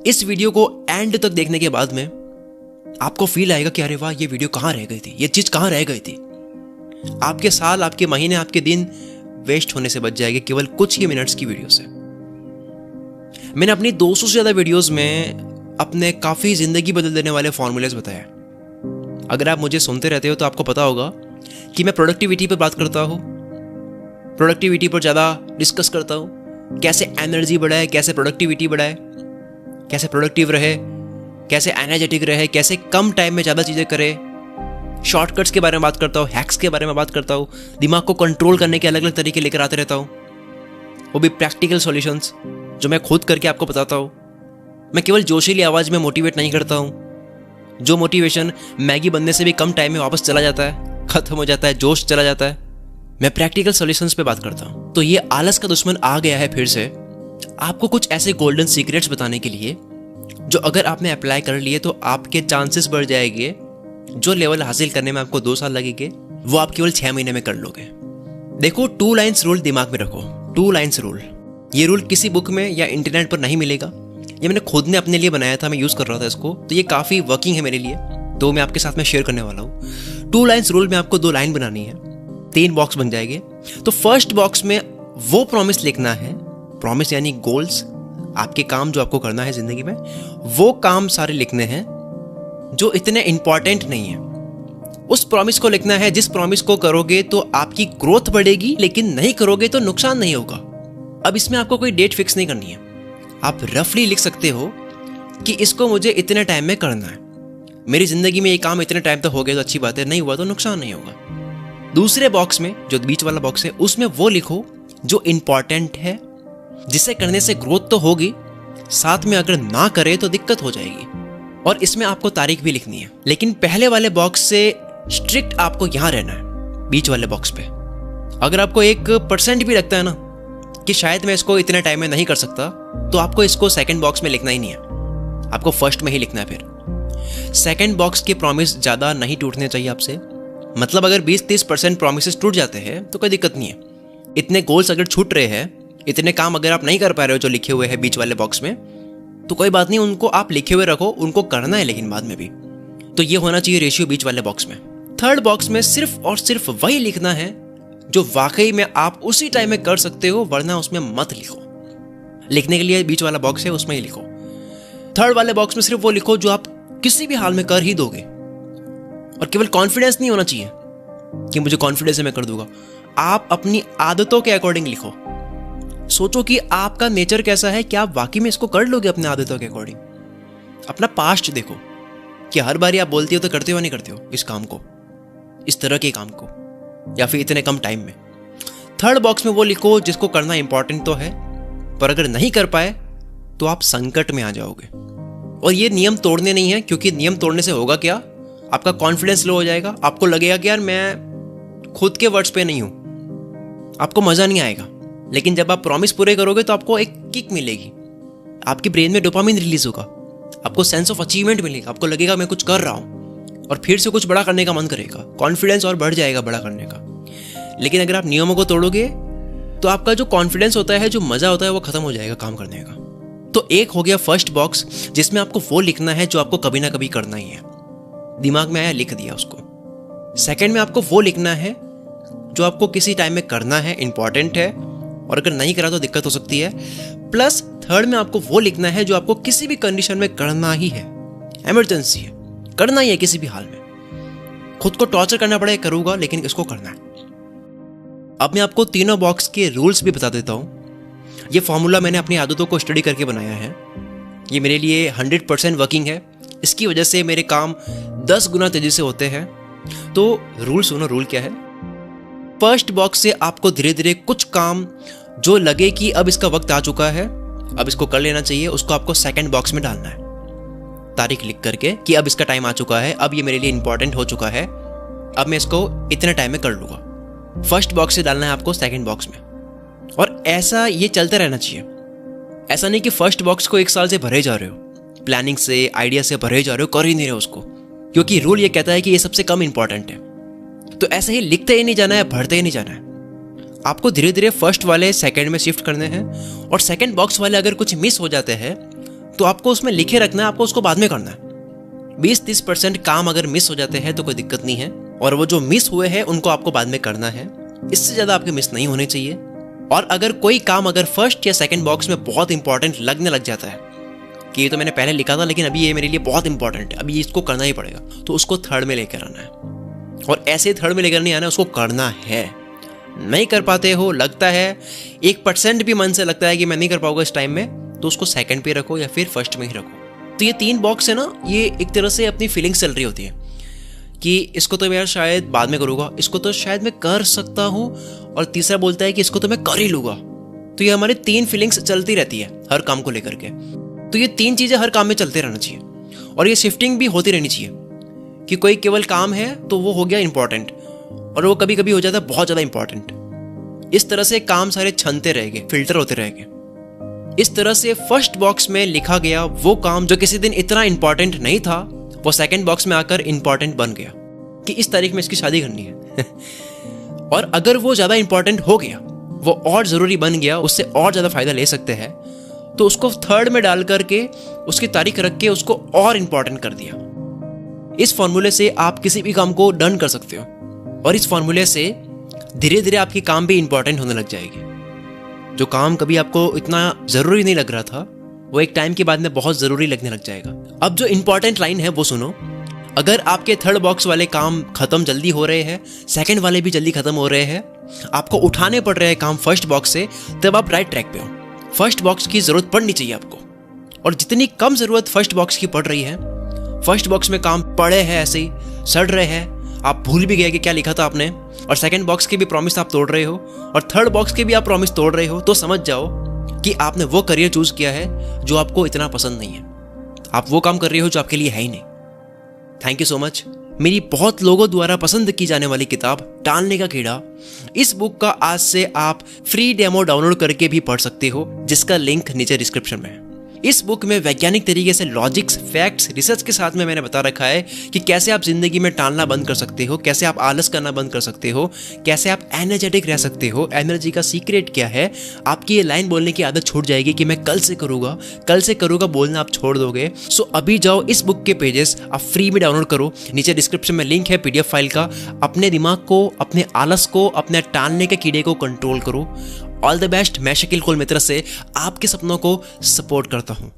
इस वीडियो को एंड तक देखने के बाद में आपको फील आएगा कि अरे वाह, ये वीडियो कहाँ रह गई थी, ये चीज कहाँ रह गई थी। आपके साल, आपके महीने, आपके दिन वेस्ट होने से बच जाएंगे केवल कुछ ही मिनट्स की वीडियो से। मैंने अपनी 200 से ज्यादा वीडियोस में अपने काफी जिंदगी बदल देने वाले फॉर्मूलेस बताए। अगर आप मुझे सुनते रहते हो तो आपको पता होगा कि मैं प्रोडक्टिविटी पर बात करता हूँ, प्रोडक्टिविटी पर ज़्यादा डिस्कस करता हूँ, कैसे एनर्जी बढ़ाए, कैसे प्रोडक्टिविटी बढ़ाए, कैसे प्रोडक्टिव रहे, कैसे एनर्जेटिक रहे, कैसे कम टाइम में ज़्यादा चीज़ें करे। शॉर्टकट्स के बारे में बात करता हूँ, हैक्स के बारे में बात करता हूँ, दिमाग को कंट्रोल करने के अलग अलग तरीके लेकर आते रहता हूँ, वो भी प्रैक्टिकल सॉल्यूशंस जो मैं खुद करके आपको बताता हूँ। मैं केवल जोशीली आवाज़ में मोटिवेट नहीं करता हूँ, जो मोटिवेशन मैगी बनने से भी कम टाइम में वापस चला जाता है, खत्म हो जाता है, जोश चला जाता है। मैं प्रैक्टिकल सॉल्यूशंस पे बात करता हूँ। तो ये आलस का दुश्मन आ गया है फिर से आपको कुछ ऐसे गोल्डन सीक्रेट्स बताने के लिए जो अगर आपने अप्लाई कर लिए तो आपके चांसेस बढ़ जाएंगे। जो लेवल हासिल करने में आपको 2 साल लगेंगे वो आप केवल 6 महीने में कर लोगे। देखो, 2 लाइन्स रूल दिमाग में रखो। 2 लाइन्स रूल, ये रूल किसी बुक में या इंटरनेट पर नहीं मिलेगा। ये मैंने खुद ने अपने लिए बनाया था, मैं यूज कर रहा था इसको, तो ये काफी वर्किंग है मेरे लिए, तो मैं आपके साथ में शेयर करने वाला हूँ। 2 लाइन्स रूल में आपको 2 लाइन बनानी है, 3 बॉक्स बन जाएंगे। तो फर्स्ट बॉक्स में वो प्रॉमिस लिखना है, प्रॉमिस यानी गोल्स, आपके काम जो आपको करना है जिंदगी में, वो काम सारे लिखने हैं जो इतने इंपॉर्टेंट नहीं है। उस प्रॉमिस को लिखना है जिस प्रॉमिस को करोगे तो आपकी ग्रोथ बढ़ेगी, लेकिन नहीं करोगे तो नुकसान नहीं होगा। अब इसमें आपको कोई डेट फिक्स नहीं करनी है, आप रफली लिख सकते हो कि इसको मुझे इतने टाइम में करना है, मेरी जिंदगी में ये काम इतने टाइम तक हो गया तो अच्छी बात है, नहीं हुआ तो नुकसान नहीं होगा। दूसरे बॉक्स में, जो बीच वाला बॉक्स है, उसमें वो लिखो जो इंपॉर्टेंट है, जिसे करने से ग्रोथ तो होगी, साथ में अगर ना करे तो दिक्कत हो जाएगी। और इसमें आपको तारीख भी लिखनी है। लेकिन पहले वाले बॉक्स से स्ट्रिक्ट आपको यहां रहना है, बीच वाले बॉक्स पे। अगर आपको 1% भी लगता है ना कि शायद मैं इसको इतने टाइम में नहीं कर सकता, तो आपको इसको सेकंड बॉक्स में लिखना ही नहीं है, आपको फर्स्ट में ही लिखना है। फिर सेकंड बॉक्स के प्रॉमिस ज़्यादा नहीं टूटने चाहिए आपसे। मतलब अगर 20-30% प्रॉमिसेस टूट जाते हैं तो कोई दिक्कत नहीं है। इतने गोल्स अगर छूट रहे हैं, इतने काम अगर आप नहीं कर पा रहे हो जो लिखे हुए हैं बीच वाले बॉक्स में, तो कोई बात नहीं, उनको आप लिखे हुए रखो, उनको करना है लेकिन बाद में भी। तो ये होना चाहिए रेशियो बीच वाले बॉक्स में। थर्ड बॉक्स में सिर्फ और सिर्फ वही लिखना है जो वाकई में आप उसी टाइम में कर सकते हो, वरना उसमें मत लिखो। लिखने के लिए बीच वाला बॉक्स है, उसमें ही लिखो। थर्ड वाले बॉक्स में सिर्फ वो लिखो जो आप किसी भी हाल में कर ही दोगे। और केवल कॉन्फिडेंस नहीं होना चाहिए कि मुझे कॉन्फिडेंस है मैं कर दूंगा, आप अपनी आदतों के अकॉर्डिंग लिखो। सोचो कि आपका नेचर कैसा है, क्या आप वाकई में इसको कर लोगे अपने आदतों के अकॉर्डिंग। अपना पास्ट देखो कि हर बार आप बोलते हो तो करते हो नहीं करते हो इस काम को, इस तरह के काम को, या फिर इतने कम टाइम में। थर्ड बॉक्स में वो लिखो जिसको करना इंपॉर्टेंट तो है, पर अगर नहीं कर पाए तो आप संकट में आ जाओगे। और ये नियम तोड़ने नहीं है, क्योंकि नियम तोड़ने से होगा क्या, आपका कॉन्फिडेंस लो हो जाएगा, आपको लगेगा कि यार मैं खुद के वर्ड्स पे नहीं हूं, आपको मजा नहीं आएगा। लेकिन जब आप प्रॉमिस पूरे करोगे तो आपको एक किक मिलेगी, आपके ब्रेन में डोपामिन रिलीज होगा, आपको सेंस ऑफ अचीवमेंट मिलेगा, आपको लगेगा मैं कुछ कर रहा हूं, और फिर से कुछ बड़ा करने का मन करेगा, कॉन्फिडेंस और बढ़ जाएगा बड़ा करने का। लेकिन अगर आप नियमों को तोड़ोगे तो आपका जो कॉन्फिडेंस होता है, जो मजा होता है, वो खत्म हो जाएगा काम करने का। तो एक हो गया फर्स्ट बॉक्स जिसमें आपको वो लिखना है जो आपको कभी ना कभी करना ही है, दिमाग में आया लिख दिया उसको। सेकंड में आपको वो लिखना है जो आपको किसी टाइम में करना है, इंपॉर्टेंट है, और अगर नहीं करा तो दिक्कत हो सकती है। प्लस थर्ड में आपको वो लिखना है जो आपको किसी भी कंडीशन में करना ही है, इमरजेंसी है, करना ही है किसी भी हाल में। खुद को टॉर्चर करना पड़े करूंगा, लेकिन इसको करना है। अब मैं आपको तीनों बॉक्स के रूल्स भी बता देता हूं। ये फॉर्मूला मैंने अपनी आदतों को स्टडी करके बनाया है, ये मेरे लिए 100% वर्किंग है। इसकी वजह से मेरे काम 10 गुना तेजी से होते हैं। तो रूल सुनो, रूल क्या है। फर्स्ट बॉक्स से आपको धीरे धीरे कुछ काम जो लगे कि अब इसका वक्त आ चुका है, अब इसको कर लेना चाहिए, उसको आपको सेकंड बॉक्स में डालना है, तारीख लिख करके कि अब इसका टाइम आ चुका है, अब ये मेरे लिए इंपॉर्टेंट हो चुका है, अब मैं इसको इतने टाइम में कर लूंगा। फर्स्ट बॉक्स से डालना है आपको सेकंड बॉक्स में, और ऐसा ये चलता रहना चाहिए। ऐसा नहीं कि फर्स्ट बॉक्स को 1 साल से भरे जा रहे हो, प्लानिंग से, आइडिया से भरे जा रहे हो, कर ही नहीं रहे उसको, क्योंकि रूल ये कहता है कि ये सबसे कम इंपॉर्टेंट है। तो ऐसे ही लिखते ही नहीं जाना है, भरते ही नहीं जाना है। आपको धीरे धीरे फर्स्ट वाले सेकंड में शिफ्ट करने हैं, और सेकंड बॉक्स वाले अगर कुछ मिस हो जाते हैं तो आपको उसमें लिखे रखना है, आपको उसको बाद में करना है। 20-30% काम अगर मिस हो जाते हैं तो कोई दिक्कत नहीं है, और वो जो मिस हुए हैं उनको आपको बाद में करना है। इससे ज़्यादा आपके मिस नहीं होने चाहिए। और अगर कोई काम अगर फर्स्ट या सेकंड बॉक्स में बहुत इंपॉर्टेंट लगने लग जाता है कि ये तो मैंने पहले लिखा था लेकिन अभी ये मेरे लिए बहुत इंपॉर्टेंट है, अभी इसको करना ही पड़ेगा, तो उसको थर्ड में लेकर आना है। और ऐसे थर्ड में लेकर नहीं आना, उसको करना है। नहीं कर पाते हो, लगता है 1% भी मन से लगता है कि मैं नहीं कर पाऊंगा इस टाइम में, तो उसको सेकंड पे रखो या फिर फर्स्ट में ही रखो। तो ये 3 बॉक्स है ना, ये एक तरह से अपनी फीलिंग्स चल रही होती है कि इसको तो मैं शायद बाद में करूँगा, इसको तो शायद मैं कर सकता हूँ, और तीसरा बोलता है कि इसको तो मैं कर ही लूँगा। तो ये हमारी 3 फीलिंग्स चलती रहती है हर काम को लेकर के। तो ये 3 चीज़ें हर काम में चलते रहना चाहिए, और ये शिफ्टिंग भी होती रहनी चाहिए कि कोई केवल काम है तो वो हो गया इंपॉर्टेंट, और वो कभी कभी हो जाता है बहुत ज़्यादा इंपॉर्टेंट। इस तरह से काम सारे छनते रहेंगे, फिल्टर होते रहेंगे। इस तरह से फर्स्ट बॉक्स में लिखा गया वो काम जो किसी दिन इतना इंपॉर्टेंट नहीं था, वो सेकंड बॉक्स में आकर इंपॉर्टेंट बन गया कि इस तारीख में इसकी शादी करनी है। और अगर वो ज़्यादा इंपॉर्टेंट हो गया, वो और ज़रूरी बन गया, उससे और ज़्यादा फायदा ले सकते हैं, तो उसको थर्ड में डाल करके उसकी तारीख रख के उसको और इंपॉर्टेंट कर दिया। इस फॉर्मूले से आप किसी भी काम को डन कर सकते हो, और इस फॉर्मूले से धीरे धीरे आपकी काम भी इंपॉर्टेंट होने लग जाएगी। जो काम कभी आपको इतना ज़रूरी नहीं लग रहा था, वो एक टाइम के बाद में बहुत ज़रूरी लगने लग जाएगा। अब जो इंपॉर्टेंट लाइन है वो सुनो। अगर आपके थर्ड बॉक्स वाले काम खत्म जल्दी हो रहे हैं, सेकंड वाले भी जल्दी खत्म हो रहे हैं, आपको उठाने पड़ रहे हैं काम फर्स्ट बॉक्स से, तब आप राइट ट्रैक पे हो। फर्स्ट बॉक्स की ज़रूरत पड़नी चाहिए आपको, और जितनी कम ज़रूरत फर्स्ट बॉक्स की पड़ रही है, फर्स्ट बॉक्स में काम पड़े हैं ऐसे ही सड़ रहे हैं, आप भूल भी गए कि क्या लिखा था आपने, और सेकंड बॉक्स के भी प्रॉमिस आप तोड़ रहे हो, और थर्ड बॉक्स के भी आप प्रॉमिस तोड़ रहे हो, तो समझ जाओ कि आपने वो करियर चूज किया है जो आपको इतना पसंद नहीं है। आप वो काम कर रहे हो जो आपके लिए है ही नहीं। Thank you so much. मेरी बहुत लोगों द्वारा पसंद की जाने वाली किताब टालने का कीड़ा, इस बुक का आज से आप फ्री डेमो डाउनलोड करके भी पढ़ सकते हो, जिसका लिंक नीचे डिस्क्रिप्शन में है। इस बुक में वैज्ञानिक तरीके से लॉजिक्स, फैक्ट्स, रिसर्च के साथ में मैंने बता रखा है कि कैसे आप जिंदगी में टालना बंद कर सकते हो, कैसे आप आलस करना बंद कर सकते हो, कैसे आप एनर्जेटिक रह सकते हो, एनर्जी का सीक्रेट क्या है। आपकी ये लाइन बोलने की आदत छूट जाएगी कि मैं कल से करूँगा बोलना आप छोड़ दोगे। सो अभी जाओ, इस बुक के पेजेस आप फ्री में डाउनलोड करो, नीचे डिस्क्रिप्शन में लिंक है PDF फाइल का। अपने दिमाग को, अपने आलस को, अपने टालने के कीड़े को कंट्रोल करो। All the best. मैं शकील कुल मित्र से आपके सपनों को सपोर्ट करता हूँ।